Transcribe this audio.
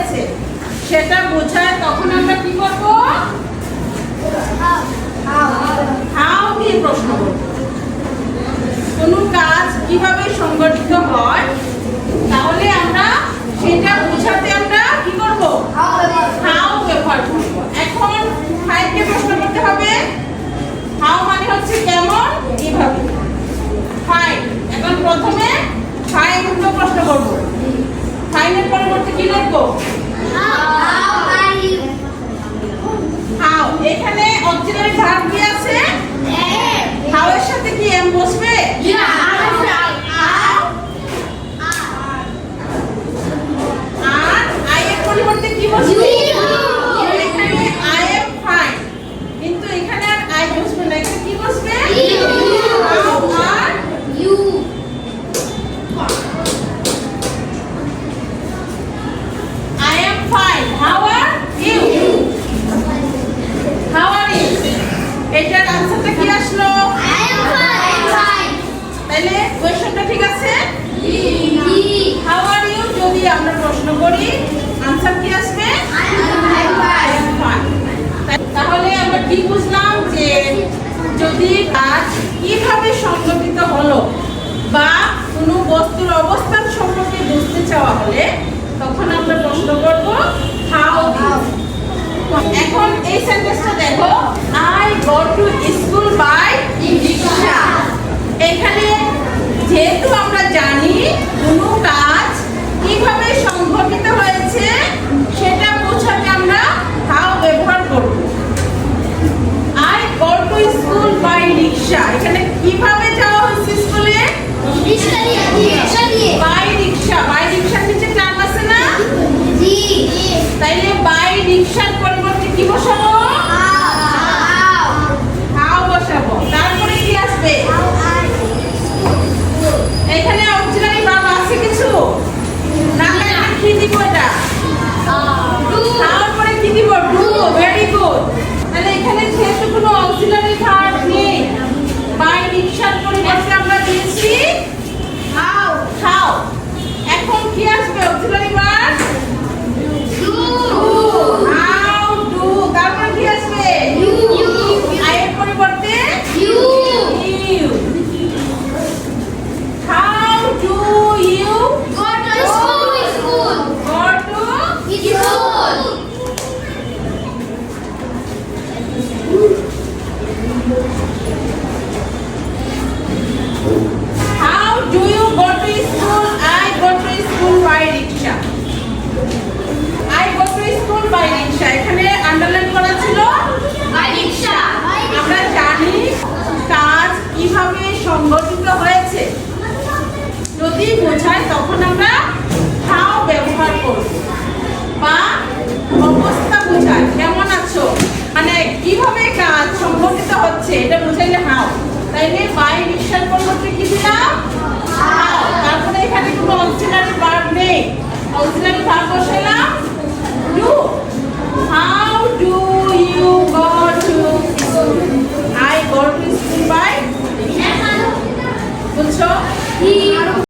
হয়েছে সেটা বোঝায় তখন আমরা কি করব? হাউ দিয়ে প্রশ্ন করব। কোনো কাজ কিভাবে সংগঠিত হয় তাহলে আমরা সেটা বোঝাতে আমরা কি করব? হাউ ব্যবহার করব। এখন ফাইনকে প্রশ্ন করতে হবে। হাউ মানে হচ্ছে কেমন, কিভাবে। ফাইন। এখন প্রথমে ফাইন গুলো প্রশ্ন করব। ফাইনের পরিবর্তে কি লিখব? হাউ। এখানে অক্সিলারি ভার্ব কি আছে? হাউ এর সাথে কি এম বসবে? আর আই এর পরিবর্তে কি বসবে? এখানে আই এম ফাইন, কিন্তু এখানে আর আই বসবে না, এখানে কি বসবে? How are you. I am fine. How are you? How are you? এটার আনসারটা কি আসলো? I am fine. তাহলে কোশ্চেনটা ঠিক আছে? How are you যদি আমরা প্রশ্ন করি আনসার কি আসবে? I am fine. তাহলে আমরা কি বুঝলাম যে যদি কাজ কিভাবে সংগঠিত হলো বা কোনো বস্তুর অবস্থান সম্পর্কে বুঝতে চাওয়া হলে তখন আমরা প্রশ্ন করব হাউ। এখন এই সেন্টেন্সটা দেখো, I go to school by rickshaw. এখানে যেহেতু আমরা জানি কোনো কাজ কিভাবে সংঘটিত হয়েছে সেটা বোঝাতে আমরা হাউ ব্যবহার করব। I go to school by rickshaw, এখানে কিভাবে যাওয়া হচ্ছে স্কুলে? রিকশা দিয়ে। বাই রিকশা। বাই রিকশার নিচে টার্ম আছে না? তাইলে বাই রিকশার পরিবর্তে কি বসাবো? হাউ বসাবো। তারপরে কি আসবে? এখানে অক্সিলারি ভার্ব আছে কিছু না? কি দিব এটা? তারপরে কি দিব? ডু। Very good. তাহলে এখানে যেহেতু কোনো অক্সিলারি ভার্ব নেই, বাই রিকশার পরিবর্তে আমরা দিয়েছি হাউ। হাউ। এখন কি আসবে অক্সিলারি ভার্ব? How do. তারপর কি আসবে? আই এর পরিবর্তে you. How do you go to school? How do you go to school? I go to school by rickshaw. I go to school by rickshaw. এখানে underline করা ছিল by rickshaw। আমরা জানি কাজ কিভাবে সংগঠিত হয়েছে যদি বোঝায় তখন আমরা